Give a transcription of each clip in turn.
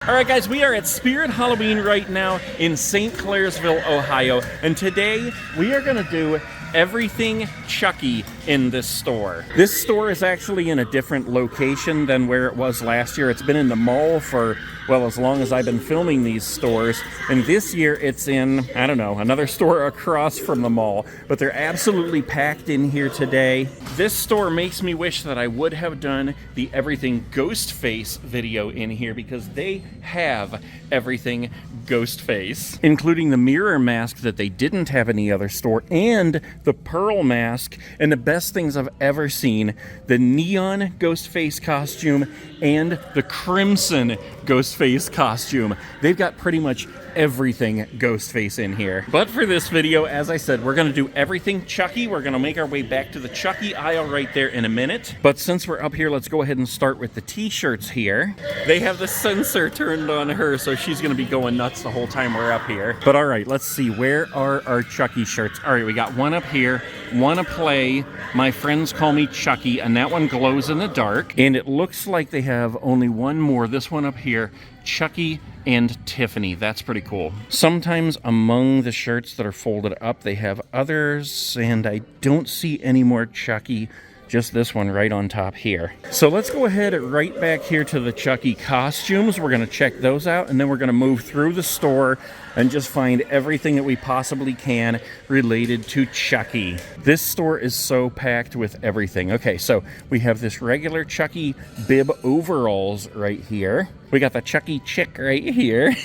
All right, guys, we are at Spirit Halloween right now in St. Clairsville, Ohio, and today we are going to do everything Chucky in this store. This store is actually in a different location than where it was last year. It's been in the mall for, well, as long as I've been filming these stores. And this year it's in, I don't know, another store across from the mall. But they're absolutely packed in here today. This store makes me wish that I would have done the Everything Ghostface video in here because they have everything Ghostface, including the mirror mask that they didn't have any other store, and the pearl mask, and the best things I've ever seen, the neon Ghostface costume and the crimson Ghostface costume. They've got pretty much everything Ghostface in here. But for this video, as I said, we're going to do everything Chucky. We're going to make our way back to the Chucky aisle right there in a minute. But since we're up here, let's go ahead and start with the t-shirts here. They have the sensor turned on her, so she's going to be going nuts the whole time we're up here. But all right, let's see. Where are our Chucky shirts? All right, we got one up here. Wanna play My Friends Call Me Chucky, and that one glows in the dark. And it looks like they have only one more. This one up here, Chucky and Tiffany. That's pretty cool. Sometimes among the shirts that are folded up, they have others, and I don't see any more Chucky. Just this one right on top here. So let's go ahead right back here to the Chucky costumes. We're going to check those out, and then we're going to move through the store and just find everything that we possibly can related to Chucky. This store is so packed with everything. Okay, so we have this regular Chucky bib overalls right here. We got the Chucky chick right here.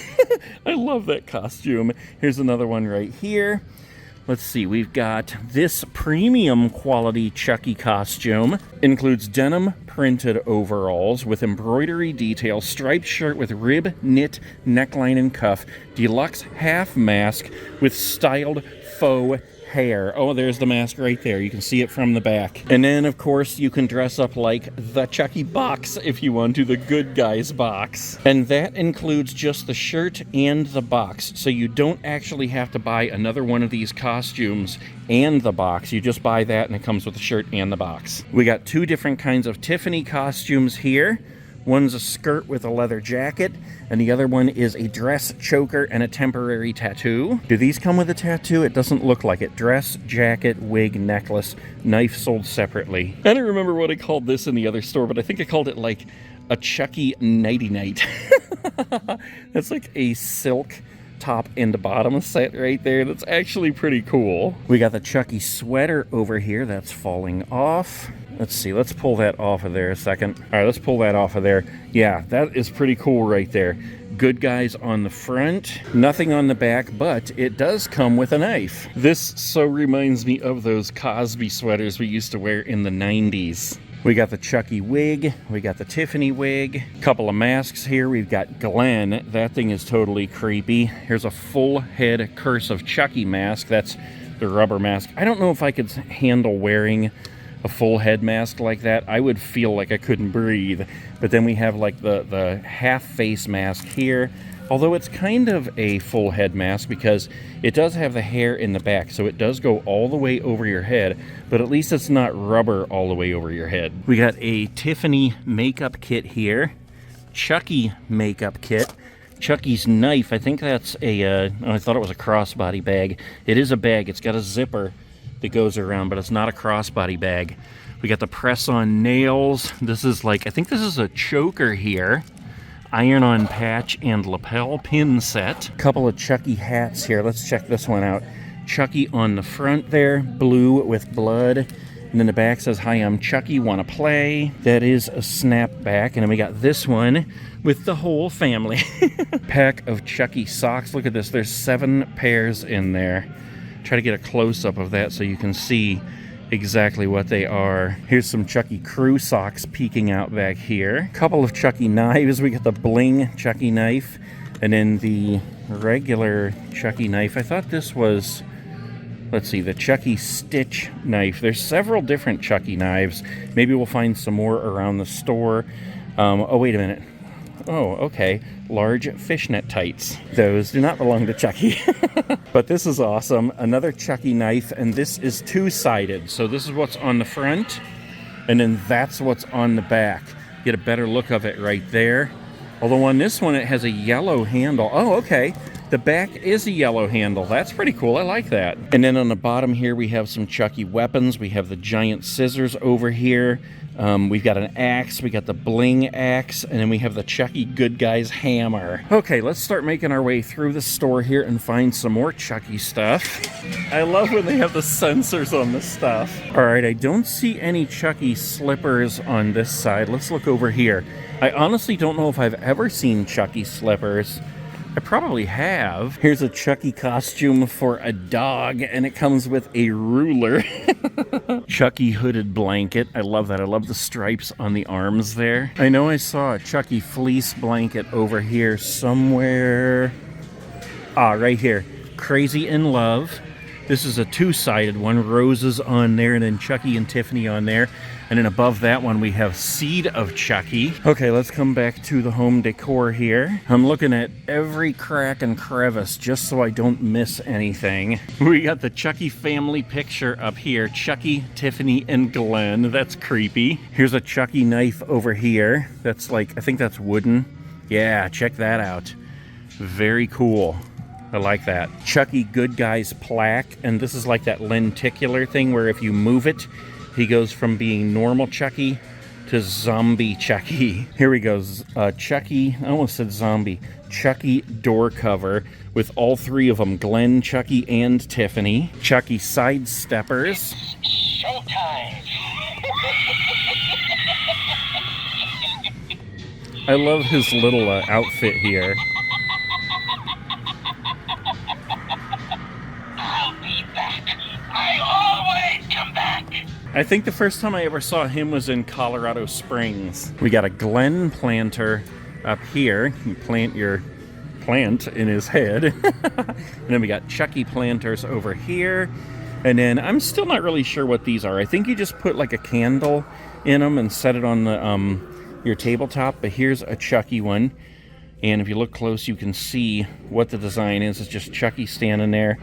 I love that costume. Here's another one right here. Let's see, we've got this premium quality Chucky costume. Includes denim printed overalls with embroidery detail, striped shirt with rib knit neckline and cuff, deluxe half mask with styled faux hair. Oh, there's the mask right there. You can see it from the back. And then, of course, you can dress up like the Chucky box if you want to, the Good Guys box. And that includes just the shirt and the box. So you don't actually have to buy another one of these costumes and the box. You just buy that and it comes with the shirt and the box. We got two different kinds of Tiffany costumes here. One's a skirt with a leather jacket, and the other one is a dress choker and a temporary tattoo. Do these come with a tattoo? It doesn't look like it. Dress, jacket, wig, necklace, knife sold separately. I don't remember what I called this in the other store, but I think I called it like a Chucky nighty-night. That's like a silk top and bottom set right there. That's actually pretty cool. We got the Chucky sweater over here that's falling off. Let's see, let's pull that off of there a second. All right, let's pull that off of there. Yeah, that is pretty cool right there. Good Guys on the front, nothing on the back, but it does come with a knife. This so reminds me of those Cosby sweaters we used to wear in the 90s. We got the Chucky wig, we got the Tiffany wig, couple of masks here. We've got Glenn, that thing is totally creepy. Here's a full head Curse of Chucky mask, that's the rubber mask. I don't know if I could handle wearing a full head mask like that. I would feel like I couldn't breathe. But then we have like the half face mask here, although it's kind of a full head mask because it does have the hair in the back, so it does go all the way over your head, but at least it's not rubber all the way over your head. We got a Tiffany makeup kit here, Chucky makeup kit, Chucky's knife. I think that's a, I thought it was a crossbody bag. It is a bag. It's got a zipper that goes around, but it's not a crossbody bag. We got the press-on nails. This is like, I think this is a choker here. Iron-on patch and lapel pin set. Couple of Chucky hats here. Let's check this one out. Chucky on the front there, blue with blood. And then the back says, "Hi, I'm Chucky, wanna play?" That is a snapback. And then we got this one with the whole family. Pack of Chucky socks. Look at this, there's 7 pairs in there. Try to get a close-up of that so you can see exactly what they are. Here's some Chucky crew socks peeking out back here. Couple of Chucky knives. We got the bling Chucky knife and then the regular Chucky knife. I thought this was, let's see, the Chucky stitch knife. There's several different Chucky knives. Maybe we'll find some more around the store. Oh, wait a minute. Oh, okay. Large fishnet tights. Those do not belong to Chucky. But this is awesome. Another Chucky knife, and this is two-sided. So this is what's on the front, and then that's what's on the back. Get a better look of it right there. Although on this one, it has a yellow handle. Oh, okay. The back is a yellow handle. That's pretty cool. I like that. And then on the bottom here, we have some Chucky weapons. We have the giant scissors over here. We've got an axe. We got the bling axe. And then we have the Chucky Good Guys hammer. Okay, let's start making our way through the store here and find some more Chucky stuff. I love when they have the sensors on the stuff. All right, I don't see any Chucky slippers on this side. Let's look over here. I honestly don't know if I've ever seen Chucky slippers. I probably have. Here's a Chucky costume for a dog, and it comes with a ruler. Chucky hooded blanket. I love that. I love the stripes on the arms there. I know I saw a Chucky fleece blanket over here somewhere. Ah, right here. Crazy in Love. This is a two-sided one. Roses on there, and then Chucky and Tiffany on there. And then above that one, we have Seed of Chucky. Okay, let's come back to the home decor here. I'm looking at every crack and crevice just so I don't miss anything. We got the Chucky family picture up here. Chucky, Tiffany, and Glenn. That's creepy. Here's a Chucky knife over here. That's like, I think that's wooden. Yeah, check that out. Very cool. I like that. Chucky Good Guys plaque. And this is like that lenticular thing where if you move it, he goes from being normal Chucky to zombie Chucky. Here we go. Chucky, I almost said zombie. Chucky door cover with all three of them. Glenn, Chucky, and Tiffany. Chucky side steppers. Showtime. I love his little outfit here. I'll be back. I always come back. I think the first time I ever saw him was in Colorado Springs. We got a Glenn planter up here. You plant your plant in his head. And then we got Chucky planters over here. And then I'm still not really sure what these are. I think you just put like a candle in them and set it on the your tabletop. But here's a Chucky one. And if you look close, you can see what the design is. It's just Chucky standing there.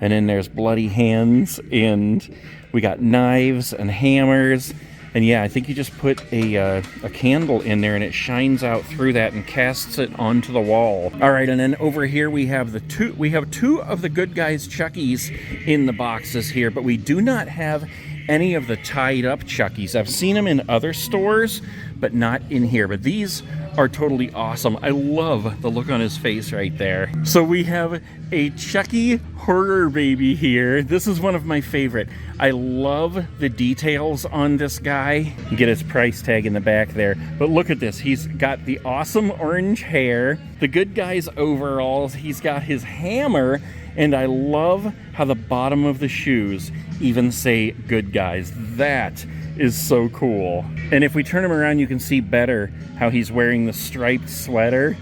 And then there's bloody hands, and we got knives and hammers. And yeah, I think you just put a candle in there, and it shines out through that and casts it onto the wall. All right, and then over here we have two of the Good Guys Chuckies in the boxes here, but we do not have any of the tied up Chuckies. I've seen them in other stores, but not in here. But these are totally awesome. I love the look on his face right there. So we have a Chucky horror baby here. This is one of my favorite. I love the details on this guy. You get his price tag in the back there. But look at this. He's got the awesome orange hair, the Good Guys overalls. He's got his hammer, and I love how the bottom of the shoes even say Good Guys. That is so cool. And if we turn him around, you can see better how he's wearing the striped sweater.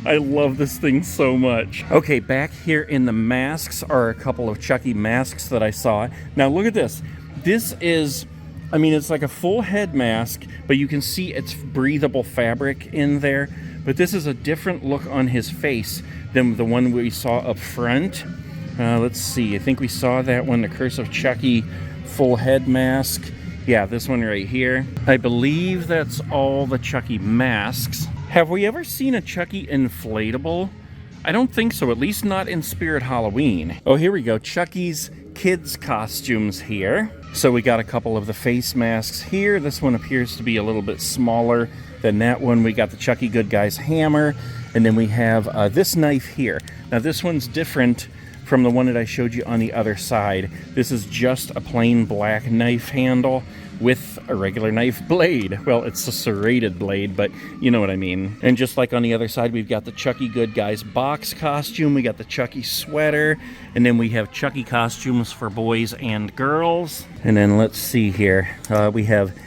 I love this thing so much. Okay, back here in the masks are a couple of Chucky masks that I saw. Now look at this. This is, I mean, it's like a full head mask, but you can see it's breathable fabric in there. But this is a different look on his face than the one we saw up front. Let's see, I think we saw that one, the Curse of Chucky full head mask. Yeah, this one right here. I believe that's all the Chucky masks. Have we ever seen a Chucky inflatable? I don't think so, at least not in Spirit Halloween. Oh, here we go, Chucky's kids costumes here. So we got a couple of the face masks here. This one appears to be a little bit smaller than that one. We got the Chucky Good Guys hammer, and then we have this knife here. Now this one's different from the one that I showed you on the other side. This is just a plain black knife handle with a regular knife blade. Well, it's a serrated blade, but you know what I mean. And just like on the other side, we've got the Chucky Good Guys box costume, we got the Chucky sweater, and then we have Chucky costumes for boys and girls. And then let's see here, we have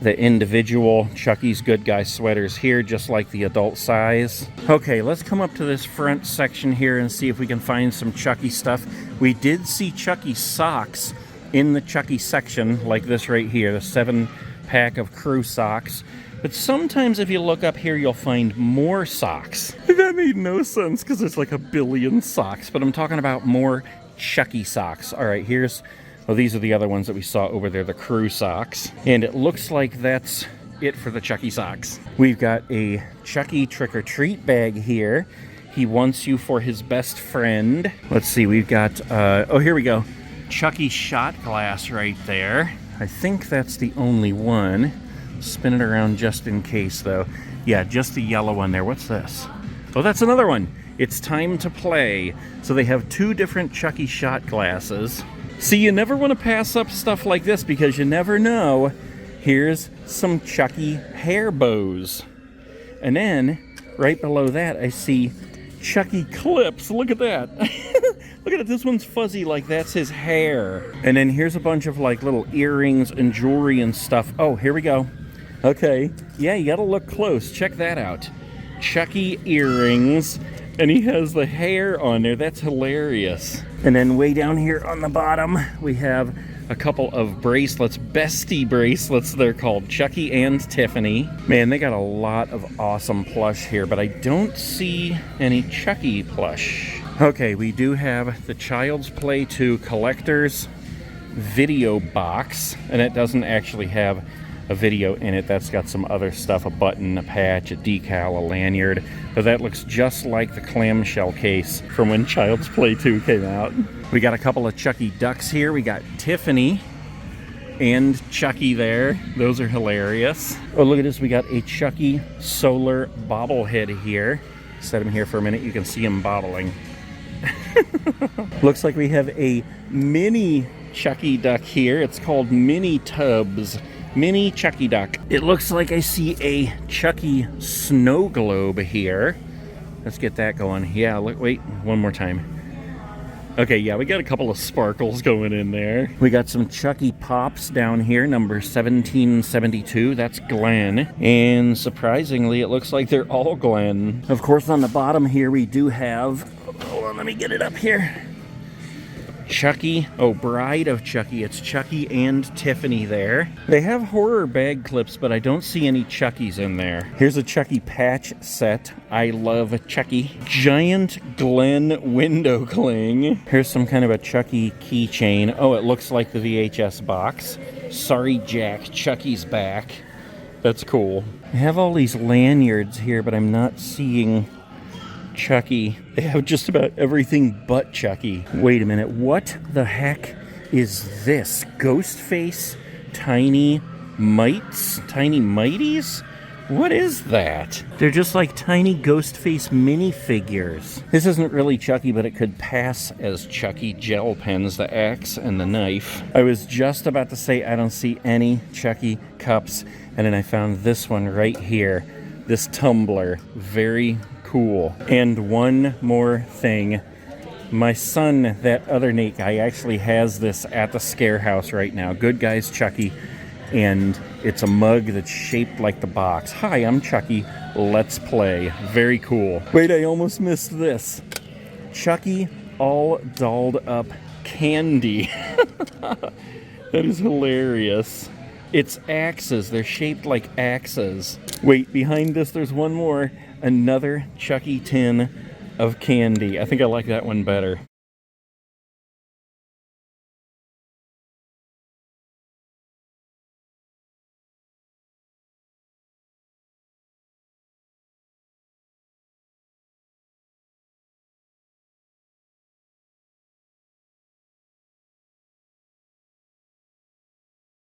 the individual Chucky's Good Guys sweaters here, just like the adult size. Okay, let's come up to this front section here and see if we can find some Chucky stuff. We did see Chucky socks in the Chucky section, like this right here, the 7-pack of crew socks. But sometimes if you look up here, you'll find more socks. That made no sense because there's like a billion socks, but I'm talking about more Chucky socks. All right, here's, well, these are the other ones that we saw over there, the crew socks. And it looks like that's it for the Chucky socks. We've got a Chucky trick-or-treat bag here. He wants you for his best friend. Let's see, we've got, oh, here we go. Chucky shot glass right there. I think that's the only one. Spin it around just in case, though. Yeah, just the yellow one there. What's this? Oh, that's another one. It's time to play. So they have 2 different Chucky shot glasses. See, you never want to pass up stuff like this because you never know. Here's some Chucky hair bows. And then, right below that, I see Chucky clips. Look at that. Look at it. This one's fuzzy like that's his hair. And then here's a bunch of like little earrings and jewelry and stuff. Oh, here we go. Okay. Yeah, you gotta look close. Check that out. Chucky earrings. And he has the hair on there. That's hilarious. And then way down here on the bottom, we have a couple of bracelets, bestie bracelets they're called, Chucky and Tiffany. Man, they got a lot of awesome plush here, but I don't see any Chucky plush. Okay, we do have the Child's Play 2 Collector's video box, and it doesn't actually have a video in it. That's got some other stuff, a button, a patch, a decal, a lanyard, but that looks just like the clamshell case from when Child's Play 2 came out. We got a couple of Chucky ducks here. We got Tiffany and Chucky there. Those are hilarious. Oh, look at this. We got a Chucky solar bobblehead here. Set him here for a minute. You can see him bobbling. Looks like we have a mini Chucky duck here. It's called Mini Tubs. Mini Chucky duck. It looks like I see a Chucky snow globe here. Let's get that going. Yeah, look, wait, one more time. Okay, yeah, we got a couple of sparkles going in there. We got some Chucky Pops down here, number 1772. That's Glenn. And surprisingly, it looks like they're all Glenn. Of course, on the bottom here, we do have, hold on, let me get it up here. Chucky, oh, Bride of Chucky. It's Chucky and Tiffany there. They have horror bag clips, but I don't see any Chuckies in there. Here's a Chucky patch set. I love Chucky. Giant Glen window cling. Here's some kind of a Chucky keychain. Oh, it looks like the VHS box. Sorry, Jack, Chucky's back. That's cool. I have all these lanyards here, but I'm not seeing Chucky. They have just about everything but Chucky. Wait a minute, what the heck is this? Ghostface Tiny Mites? Tiny Mighties? What is that? They're just like tiny Ghostface minifigures. This isn't really Chucky, but it could pass as Chucky. Gel pens, the axe and the knife. I was just about to say I don't see any Chucky cups, and then I found this one right here. This tumbler. Very cool. And one more thing. My son, that other Nate guy, actually has this at the scare house right now. Good Guys Chucky. And it's a mug that's shaped like the box. Hi, I'm Chucky. Let's play. Very cool. Wait, I almost missed this. Chucky all dolled up candy. That is hilarious. It's axes. They're shaped like axes. Wait, behind this there's one more. Another Chucky tin of candy. I think I like that one better.